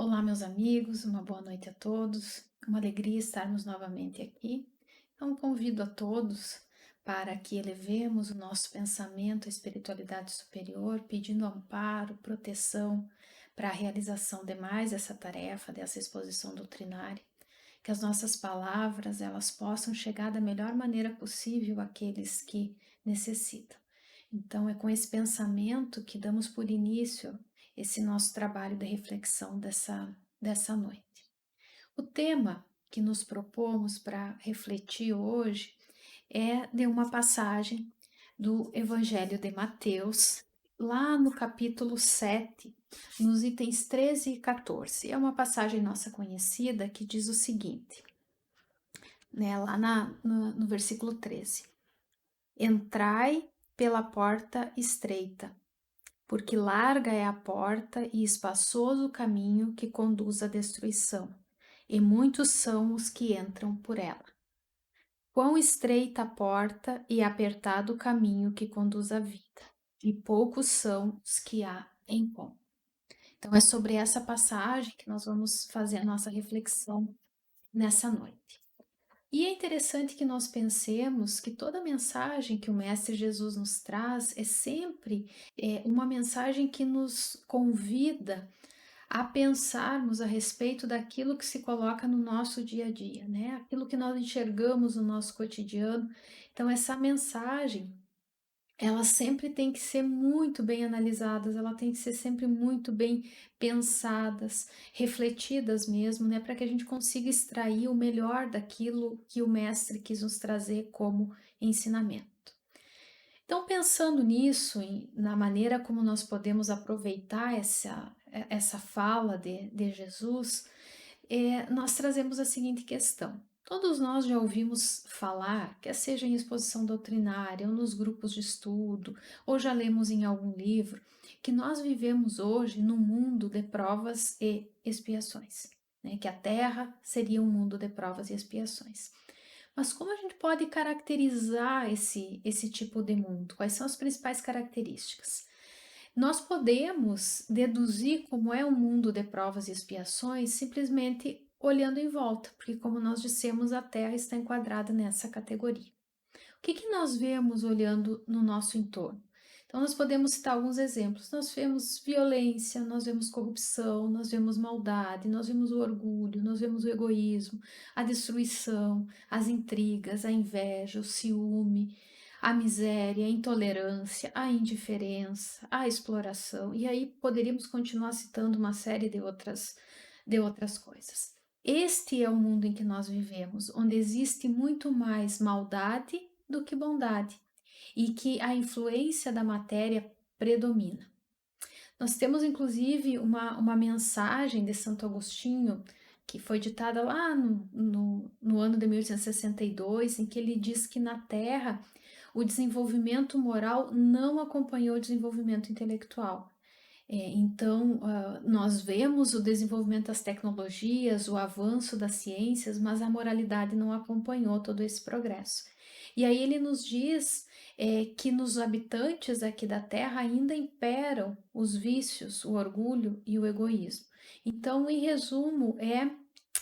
Olá, meus amigos, uma boa noite a todos. Uma alegria estarmos novamente aqui. Então, convido a todos para que elevemos o nosso pensamento à espiritualidade superior, pedindo amparo, proteção para a realização de mais essa tarefa, dessa exposição doutrinária, que as nossas palavras elas possam chegar da melhor maneira possível àqueles que necessitam. Então, é com esse pensamento que damos por início esse nosso trabalho de reflexão dessa noite. O tema que nos propomos para refletir hoje é de uma passagem do Evangelho de Mateus, lá no capítulo 7, nos itens 13 e 14. É uma passagem nossa conhecida que diz o seguinte, né, lá no versículo 13: Entrai pela porta estreita, porque larga é a porta e espaçoso o caminho que conduz à destruição, e muitos são os que entram por ela. Quão estreita a porta e apertado o caminho que conduz à vida, e poucos são os que a encontram. Então é sobre essa passagem que nós vamos fazer a nossa reflexão nessa noite. E é interessante que nós pensemos que toda mensagem que o Mestre Jesus nos traz é sempre uma mensagem que nos convida a pensarmos a respeito daquilo que se coloca no nosso dia a dia, né? Aquilo que nós enxergamos no nosso cotidiano. Então, essa mensagem elas sempre têm que ser muito bem analisadas, ela tem que ser sempre muito bem pensadas, refletidas mesmo, né, para que a gente consiga extrair o melhor daquilo que o mestre quis nos trazer como ensinamento. Então, pensando nisso, na maneira como nós podemos aproveitar essa fala de Jesus, nós trazemos a seguinte questão. Todos nós já ouvimos falar, quer seja em exposição doutrinária, ou nos grupos de estudo, ou já lemos em algum livro, que nós vivemos hoje num mundo de provas e expiações, né? Que a Terra seria um mundo de provas e expiações. Mas como a gente pode caracterizar esse tipo de mundo? Quais são as principais características? Nós podemos deduzir como é o mundo de provas e expiações simplesmente olhando em volta, porque, como nós dissemos, a Terra está enquadrada nessa categoria. O que nós vemos olhando no nosso entorno? Então, nós podemos citar alguns exemplos. Nós vemos violência, nós vemos corrupção, nós vemos maldade, nós vemos o orgulho, nós vemos o egoísmo, a destruição, as intrigas, a inveja, o ciúme, a miséria, a intolerância, a indiferença, a exploração. E aí poderíamos continuar citando uma série de outras coisas. Este é o mundo em que nós vivemos, onde existe muito mais maldade do que bondade e que a influência da matéria predomina. Nós temos inclusive uma mensagem de Santo Agostinho que foi ditada lá no ano de 1862, em que ele diz que na Terra o desenvolvimento moral não acompanhou o desenvolvimento intelectual. Então, nós vemos o desenvolvimento das tecnologias, o avanço das ciências, mas a moralidade não acompanhou todo esse progresso. E aí ele nos diz que nos habitantes aqui da Terra ainda imperam os vícios, o orgulho e o egoísmo. Então, em resumo, é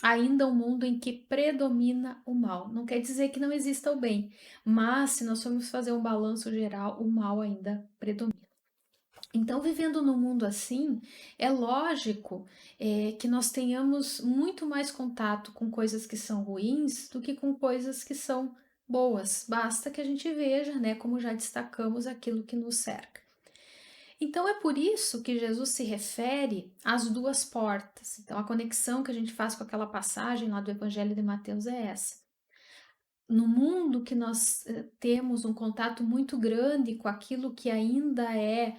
ainda um mundo em que predomina o mal. Não quer dizer que não exista o bem, mas se nós formos fazer um balanço geral, o mal ainda predomina. Então, vivendo num mundo assim, é lógico que nós tenhamos muito mais contato com coisas que são ruins do que com coisas que são boas. Basta que a gente veja, né, como já destacamos, aquilo que nos cerca. Então, é por isso que Jesus se refere às duas portas. Então, a conexão que a gente faz com aquela passagem lá do Evangelho de Mateus é essa. No mundo que nós temos um contato muito grande com aquilo que ainda é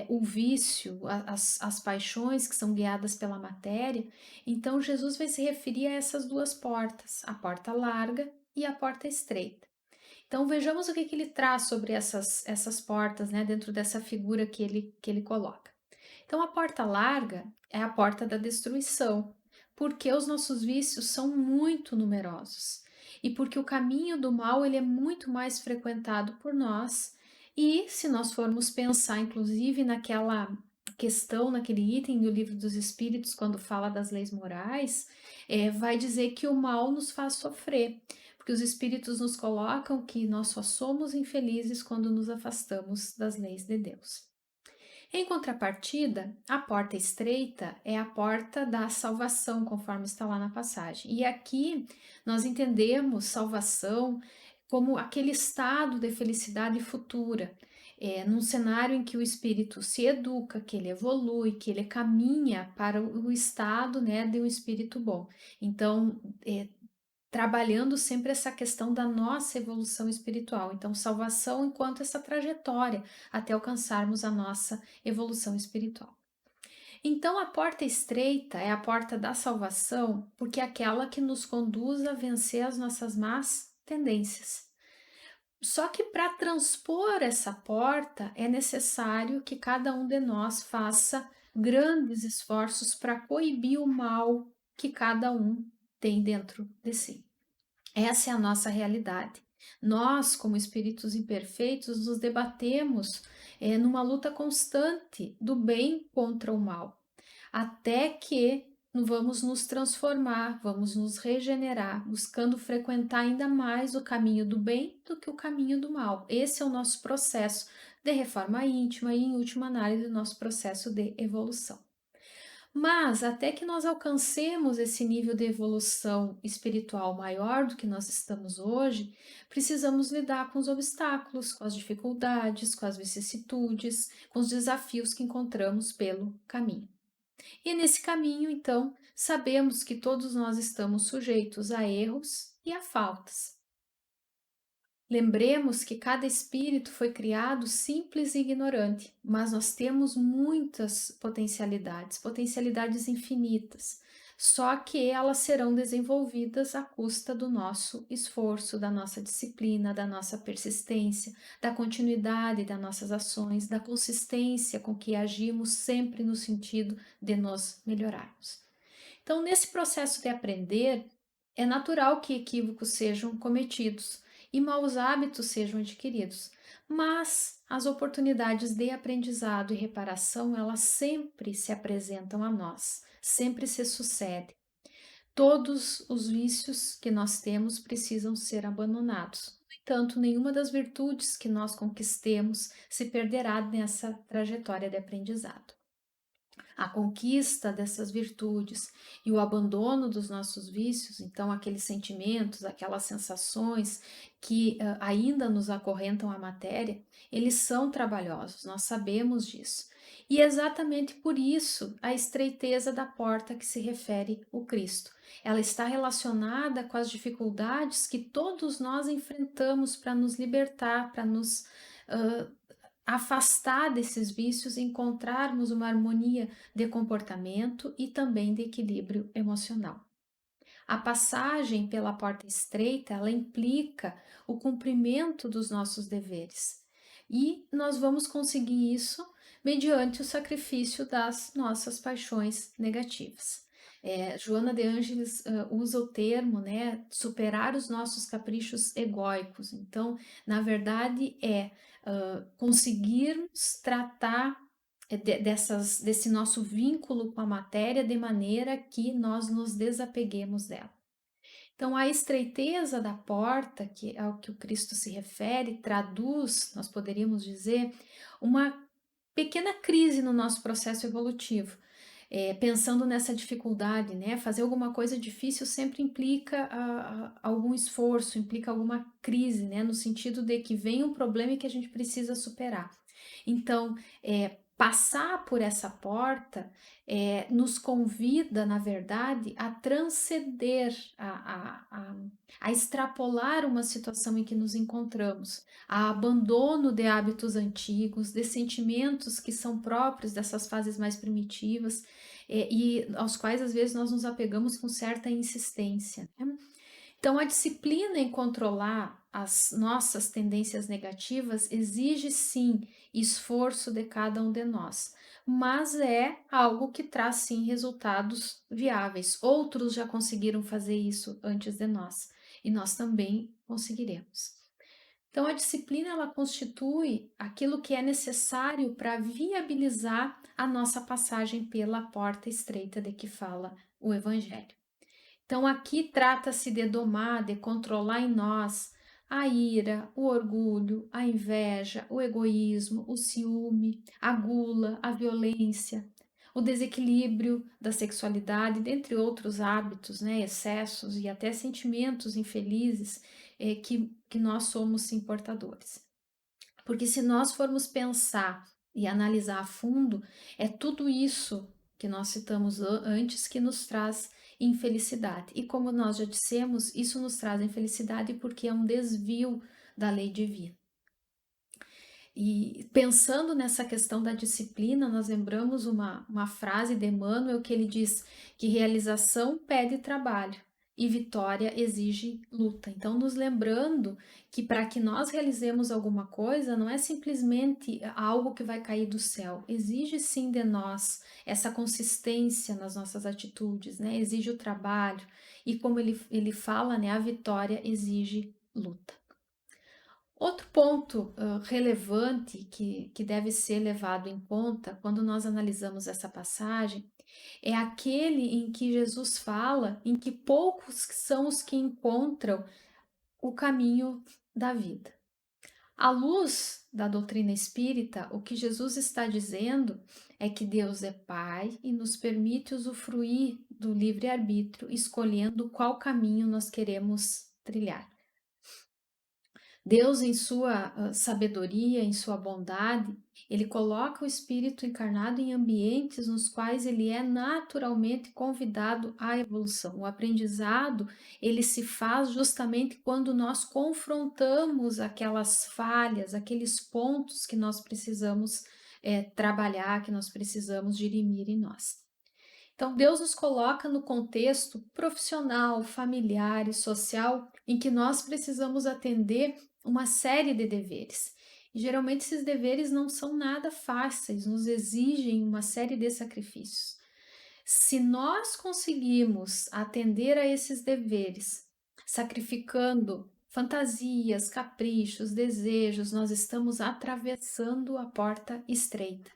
o vício, as paixões que são guiadas pela matéria, então Jesus vai se referir a essas duas portas, a porta larga e a porta estreita. Então vejamos o que ele traz sobre essas portas, né, dentro dessa figura que ele coloca. Então a porta larga é a porta da destruição, porque os nossos vícios são muito numerosos e porque o caminho do mal ele é muito mais frequentado por nós. E se nós formos pensar, inclusive, naquela questão, naquele item do Livro dos Espíritos, quando fala das leis morais, vai dizer que o mal nos faz sofrer, porque os espíritos nos colocam que nós só somos infelizes quando nos afastamos das leis de Deus. Em contrapartida, a porta estreita é a porta da salvação, conforme está lá na passagem. E aqui nós entendemos salvação como aquele estado de felicidade futura, num cenário em que o espírito se educa, que ele evolui, que ele caminha para o estado, né, de um espírito bom. Então, trabalhando sempre essa questão da nossa evolução espiritual. Então, salvação enquanto essa trajetória até alcançarmos a nossa evolução espiritual. Então, a porta estreita é a porta da salvação, porque é aquela que nos conduz a vencer as nossas más tendências. Só que para transpor essa porta é necessário que cada um de nós faça grandes esforços para coibir o mal que cada um tem dentro de si. Essa é a nossa realidade. Nós, como espíritos imperfeitos, nos debatemos numa luta constante do bem contra o mal, até que vamos nos transformar, vamos nos regenerar, buscando frequentar ainda mais o caminho do bem do que o caminho do mal. Esse é o nosso processo de reforma íntima e, em última análise, o nosso processo de evolução. Mas até que nós alcancemos esse nível de evolução espiritual maior do que nós estamos hoje, precisamos lidar com os obstáculos, com as dificuldades, com as vicissitudes, com os desafios que encontramos pelo caminho. E nesse caminho, então, sabemos que todos nós estamos sujeitos a erros e a faltas. Lembremos que cada espírito foi criado simples e ignorante, mas nós temos muitas potencialidades, potencialidades infinitas, só que elas serão desenvolvidas à custa do nosso esforço, da nossa disciplina, da nossa persistência, da continuidade das nossas ações, da consistência com que agimos sempre no sentido de nos melhorarmos. Então, nesse processo de aprender, é natural que equívocos sejam cometidos e maus hábitos sejam adquiridos, mas as oportunidades de aprendizado e reparação, elas sempre se apresentam a nós, sempre se sucedem. Todos os vícios que nós temos precisam ser abandonados. No entanto, nenhuma das virtudes que nós conquistemos se perderá nessa trajetória de aprendizado. A conquista dessas virtudes e o abandono dos nossos vícios, então aqueles sentimentos, aquelas sensações que ainda nos acorrentam à matéria, eles são trabalhosos, nós sabemos disso. E é exatamente por isso a estreiteza da porta que se refere o Cristo. Ela está relacionada com as dificuldades que todos nós enfrentamos para nos libertar, para nos afastar desses vícios, encontrarmos uma harmonia de comportamento e também de equilíbrio emocional. A passagem pela porta estreita, ela implica o cumprimento dos nossos deveres. E nós vamos conseguir isso mediante o sacrifício das nossas paixões negativas. Joana de Ângeles usa o termo, né, superar os nossos caprichos egóicos. Então, na verdade, conseguirmos tratar desse nosso vínculo com a matéria de maneira que nós nos desapeguemos dela. Então, a estreiteza da porta, que é ao que o Cristo se refere, traduz, nós poderíamos dizer, uma pequena crise no nosso processo evolutivo. Pensando nessa dificuldade, né? Fazer alguma coisa difícil sempre implica algum esforço, implica alguma crise, né? No sentido de que vem um problema e que a gente precisa superar. Então, passar por essa porta nos convida, na verdade, a transcender, a extrapolar uma situação em que nos encontramos, a abandono de hábitos antigos, de sentimentos que são próprios dessas fases mais primitivas e aos quais às vezes nós nos apegamos com certa insistência, né? Então, a disciplina em controlar as nossas tendências negativas exige sim esforço de cada um de nós, mas é algo que traz sim resultados viáveis. Outros já conseguiram fazer isso antes de nós e nós também conseguiremos. Então, a disciplina ela constitui aquilo que é necessário para viabilizar a nossa passagem pela porta estreita de que fala o Evangelho. Então, aqui trata-se de domar, de controlar em nós a ira, o orgulho, a inveja, o egoísmo, o ciúme, a gula, a violência, o desequilíbrio da sexualidade, dentre outros hábitos, né, excessos e até sentimentos infelizes que nós somos sim portadores. Porque se nós formos pensar e analisar a fundo, é tudo isso que nós citamos antes que nos traz infelicidade. E como nós já dissemos, isso nos traz infelicidade porque é um desvio da lei divina. E pensando nessa questão da disciplina, nós lembramos uma frase de Emmanuel que ele diz que realização pede trabalho e vitória exige luta. Então, nos lembrando que para que nós realizemos alguma coisa, não é simplesmente algo que vai cair do céu, exige sim de nós essa consistência nas nossas atitudes, né? Exige o trabalho, e como ele fala, né? A vitória exige luta. Outro ponto relevante que deve ser levado em conta quando nós analisamos essa passagem é aquele em que Jesus fala em que poucos são os que encontram o caminho da vida. À luz da doutrina espírita, o que Jesus está dizendo é que Deus é Pai e nos permite usufruir do livre-arbítrio, escolhendo qual caminho nós queremos trilhar. Deus, em sua sabedoria, em sua bondade, ele coloca o espírito encarnado em ambientes nos quais ele é naturalmente convidado à evolução. O aprendizado, ele se faz justamente quando nós confrontamos aquelas falhas, aqueles pontos que nós precisamos trabalhar, que nós precisamos dirimir em nós. Então, Deus nos coloca no contexto profissional, familiar e social em que nós precisamos atender uma série de deveres. E geralmente esses deveres não são nada fáceis, nos exigem uma série de sacrifícios. Se nós conseguimos atender a esses deveres, sacrificando fantasias, caprichos, desejos, nós estamos atravessando a porta estreita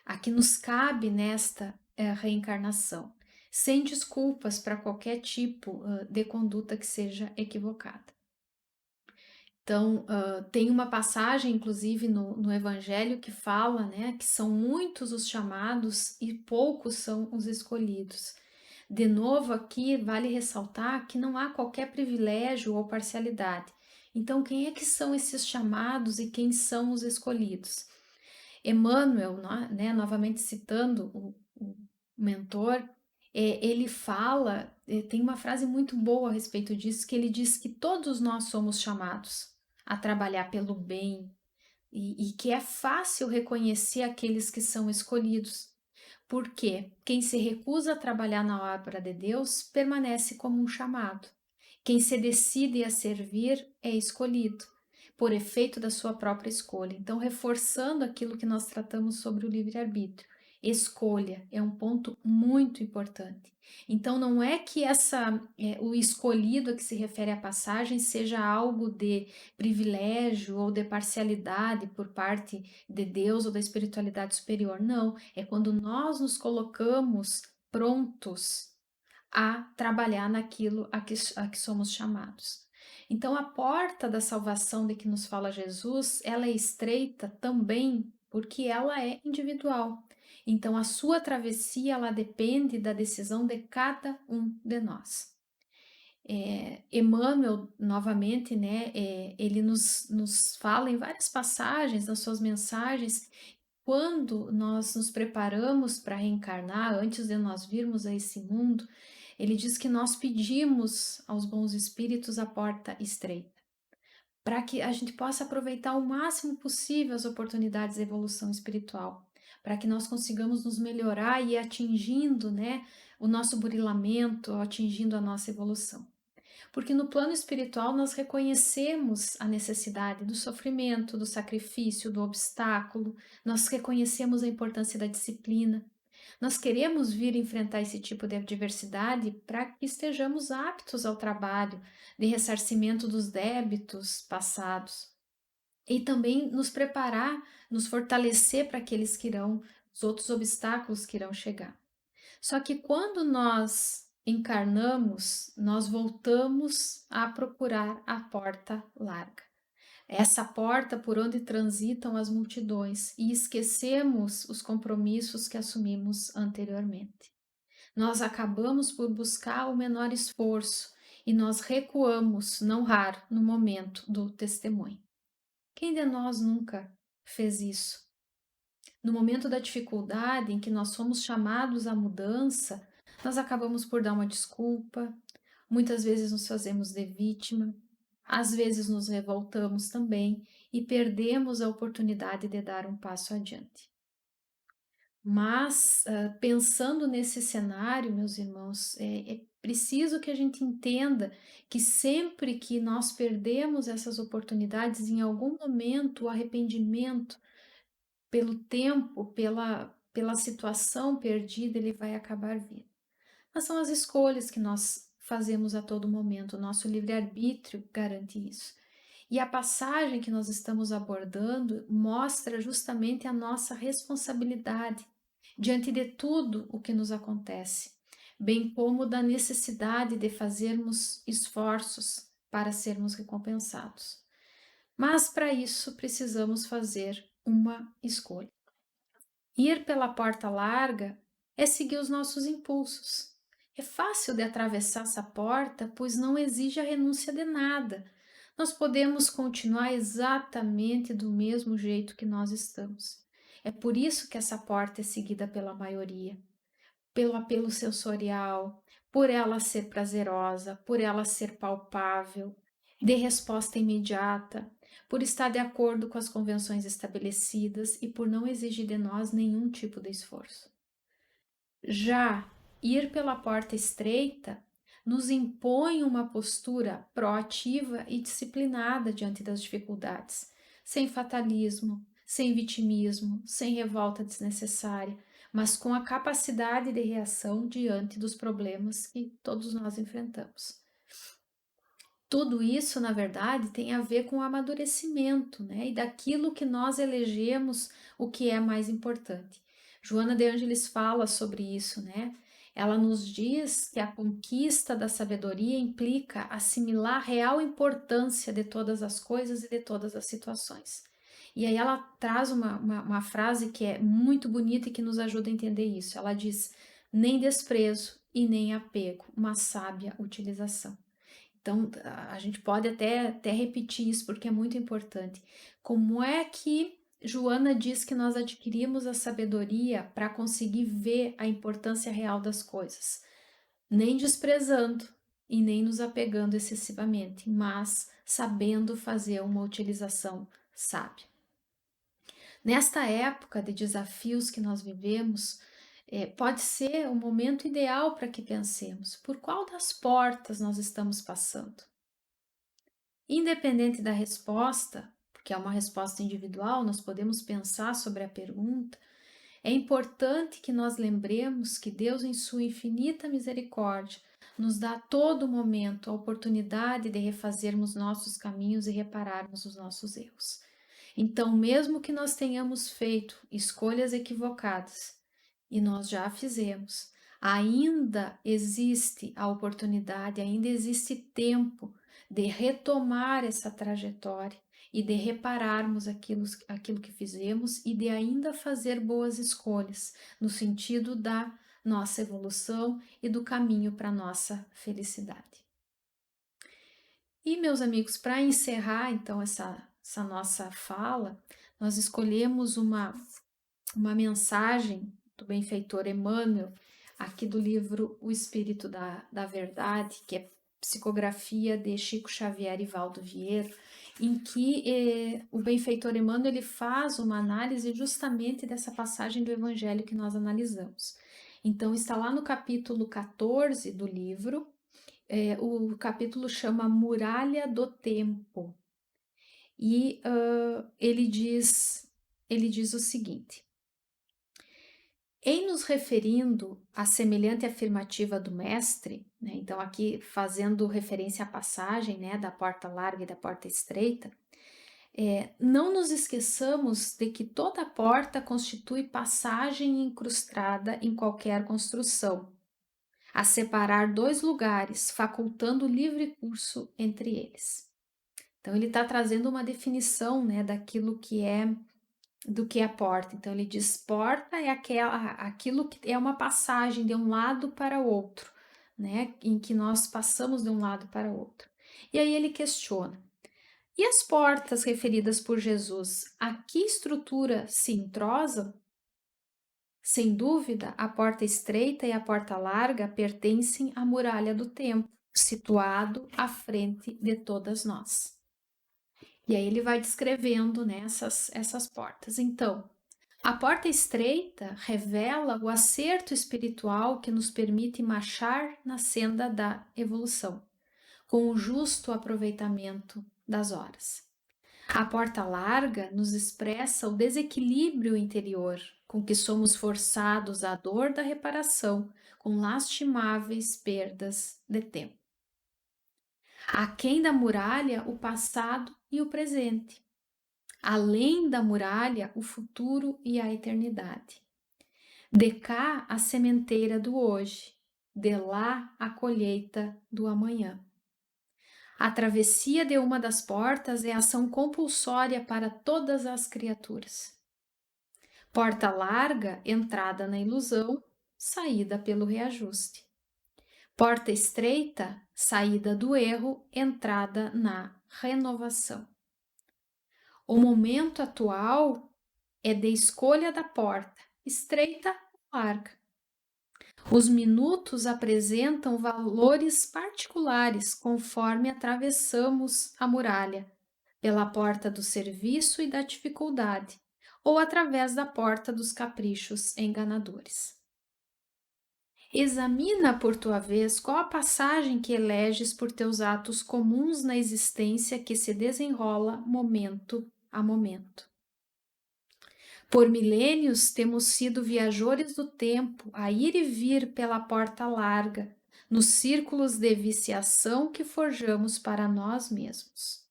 a que nos cabe nesta reencarnação, sem desculpas para qualquer tipo de conduta que seja equivocada. Então, tem uma passagem, inclusive, no Evangelho que fala, né, que são muitos os chamados e poucos são os escolhidos. De novo, aqui vale ressaltar que não há qualquer privilégio ou parcialidade. Então, quem é que são esses chamados e quem são os escolhidos? Emmanuel, né, novamente citando o mentor, ele fala, tem uma frase muito boa a respeito disso, que ele diz que todos nós somos chamados a trabalhar pelo bem e que é fácil reconhecer aqueles que são escolhidos. Porque quem se recusa a trabalhar na obra de Deus permanece como um chamado. Quem se decide a servir é escolhido, por efeito da sua própria escolha. Então, reforçando aquilo que nós tratamos sobre o livre-arbítrio. Escolha é um ponto muito importante. Então, não é que o escolhido a que se refere à passagem seja algo de privilégio ou de parcialidade por parte de Deus ou da espiritualidade superior. Não, é quando nós nos colocamos prontos a trabalhar naquilo a que somos chamados. Então, a porta da salvação de que nos fala Jesus, ela é estreita também porque ela é individual. Então, a sua travessia, ela depende da decisão de cada um de nós. Emmanuel, novamente, né, ele nos fala em várias passagens das suas mensagens, quando nós nos preparamos para reencarnar, antes de nós virmos a esse mundo, ele diz que nós pedimos aos bons espíritos a porta estreita, para que a gente possa aproveitar o máximo possível as oportunidades de evolução espiritual, para que nós consigamos nos melhorar e ir atingindo, né, o nosso burilamento, atingindo a nossa evolução. Porque no plano espiritual nós reconhecemos a necessidade do sofrimento, do sacrifício, do obstáculo, nós reconhecemos a importância da disciplina. Nós queremos vir enfrentar esse tipo de adversidade para que estejamos aptos ao trabalho de ressarcimento dos débitos passados. e também nos preparar, nos fortalecer para aqueles que irão, os outros obstáculos que irão chegar. Só que quando nós encarnamos, nós voltamos a procurar a porta larga. Essa porta por onde transitam as multidões e esquecemos os compromissos que assumimos anteriormente. Nós acabamos por buscar o menor esforço e nós recuamos, não raro, no momento do testemunho. Quem de nós nunca fez isso? No momento da dificuldade em que nós somos chamados à mudança, nós acabamos por dar uma desculpa, muitas vezes nos fazemos de vítima, às vezes nos revoltamos também e perdemos a oportunidade de dar um passo adiante. Mas, pensando nesse cenário, meus irmãos, é preciso que a gente entenda que sempre que nós perdemos essas oportunidades, em algum momento o arrependimento pelo tempo, pela situação perdida, ele vai acabar vindo. Mas são as escolhas que nós fazemos a todo momento, o nosso livre-arbítrio garante isso. E a passagem que nós estamos abordando mostra justamente a nossa responsabilidade diante de tudo o que nos acontece, bem como da necessidade de fazermos esforços para sermos recompensados. Mas para isso precisamos fazer uma escolha. Ir pela porta larga é seguir os nossos impulsos. É fácil de atravessar essa porta, pois não exige a renúncia de nada. Nós podemos continuar exatamente do mesmo jeito que nós estamos. É por isso que essa porta é seguida pela maioria, pelo apelo sensorial, por ela ser prazerosa, por ela ser palpável, de resposta imediata, por estar de acordo com as convenções estabelecidas e por não exigir de nós nenhum tipo de esforço. Já ir pela porta estreita nos impõe uma postura proativa e disciplinada diante das dificuldades, sem fatalismo, sem vitimismo, sem revolta desnecessária, mas com a capacidade de reação diante dos problemas que todos nós enfrentamos. Tudo isso, na verdade, tem a ver com o amadurecimento, né? E daquilo que nós elegemos o que é mais importante. Joana de Ângeles fala sobre isso, né? Ela nos diz que a conquista da sabedoria implica assimilar a real importância de todas as coisas e de todas as situações. E aí ela traz uma frase que é muito bonita e que nos ajuda a entender isso. Ela diz: nem desprezo e nem apego, uma sábia utilização. Então, a gente pode até repetir isso porque é muito importante. Como é que Joana diz que nós adquirimos a sabedoria para conseguir ver a importância real das coisas? Nem desprezando e nem nos apegando excessivamente, mas sabendo fazer uma utilização sábia. Nesta época de desafios que nós vivemos, pode ser o momento ideal para que pensemos por qual das portas nós estamos passando. Independente da resposta, porque é uma resposta individual, nós podemos pensar sobre a pergunta. É importante que nós lembremos que Deus, em sua infinita misericórdia, nos dá a todo momento a oportunidade de refazermos nossos caminhos e repararmos os nossos erros. Então, mesmo que nós tenhamos feito escolhas equivocadas, e nós já fizemos, ainda existe a oportunidade, ainda existe tempo de retomar essa trajetória e de repararmos aquilo que fizemos e de ainda fazer boas escolhas, no sentido da nossa evolução e do caminho para a nossa felicidade. E, meus amigos, para encerrar então essa nossa fala, nós escolhemos uma mensagem do benfeitor Emmanuel, aqui do livro O Espírito da Verdade, que é psicografia de Chico Xavier e Valdo Vieira, em que o benfeitor Emmanuel ele faz uma análise justamente dessa passagem do Evangelho que nós analisamos. Então, está lá no capítulo 14 do livro, o capítulo chama Muralha do Tempo, e ele diz o seguinte: em nos referindo à semelhante afirmativa do mestre, né, então aqui fazendo referência à passagem, né, da porta larga e da porta estreita, Não nos esqueçamos de que toda porta constitui passagem incrustada em qualquer construção, a separar dois lugares, facultando livre curso entre eles. Então ele está trazendo uma definição, né, daquilo que é do que é porta. Então ele diz: porta é aquilo que é uma passagem de um lado para o outro, né, em que nós passamos de um lado para o outro. E aí ele questiona: e as portas referidas por Jesus, a que estrutura se entrosam? Sem dúvida, a porta estreita e a porta larga pertencem à muralha do templo, situado à frente de todas nós. E aí ele vai descrevendo, né, essas portas. Então, a porta estreita revela o acerto espiritual que nos permite marchar na senda da evolução, com o justo aproveitamento das horas. A porta larga nos expressa o desequilíbrio interior, com que somos forçados à dor da reparação, com lastimáveis perdas de tempo. Aquém da muralha, o passado e o presente. Além da muralha, o futuro e a eternidade. De cá, a sementeira do hoje, de lá, a colheita do amanhã. A travessia de uma das portas é ação compulsória para todas as criaturas. Porta larga, entrada na ilusão, saída pelo reajuste. Porta estreita, saída do erro, entrada na renovação. O momento atual é de escolha da porta, estreita ou larga. Os minutos apresentam valores particulares conforme atravessamos a muralha, pela porta do serviço e da dificuldade, ou através da porta dos caprichos enganadores. Examina, por tua vez, qual a passagem que eleges por teus atos comuns na existência que se desenrola momento a momento. Por milênios temos sido viajores do tempo, a ir e vir pela porta larga, nos círculos de viciação que forjamos para nós mesmos.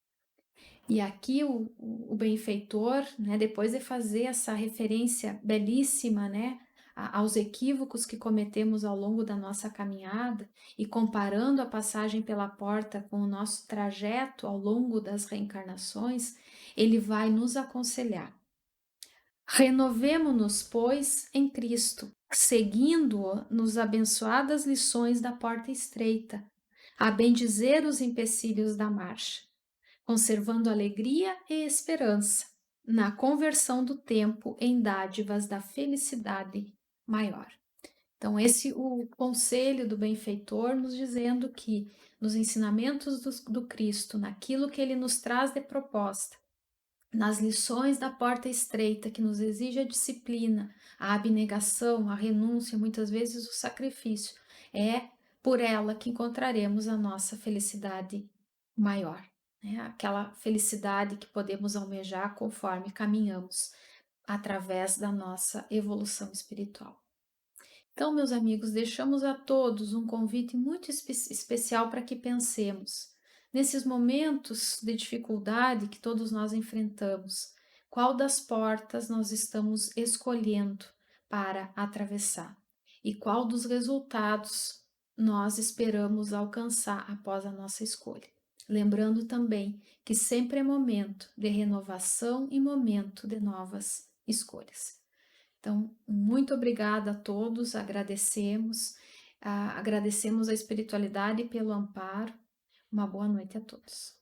E aqui o benfeitor, né, depois de fazer essa referência belíssima, né, aos equívocos que cometemos ao longo da nossa caminhada e comparando a passagem pela porta com o nosso trajeto ao longo das reencarnações, ele vai nos aconselhar. Renovemo-nos, pois, em Cristo, seguindo-o nos abençoadas lições da porta estreita, a bendizer os empecilhos da marcha, conservando alegria e esperança na conversão do tempo em dádivas da felicidade maior. Então, esse o conselho do benfeitor nos dizendo que nos ensinamentos do Cristo, naquilo que ele nos traz de proposta, nas lições da porta estreita que nos exige a disciplina, a abnegação, a renúncia, muitas vezes o sacrifício, é por ela que encontraremos a nossa felicidade maior, né? Aquela felicidade que podemos almejar conforme caminhamos através da nossa evolução espiritual. Então, meus amigos, deixamos a todos um convite muito especial para que pensemos, nesses momentos de dificuldade que todos nós enfrentamos, qual das portas nós estamos escolhendo para atravessar e qual dos resultados nós esperamos alcançar após a nossa escolha. Lembrando também que sempre é momento de renovação e momento de novas escolhas. Então, muito obrigada a todos, agradecemos a espiritualidade pelo amparo. Uma boa noite a todos.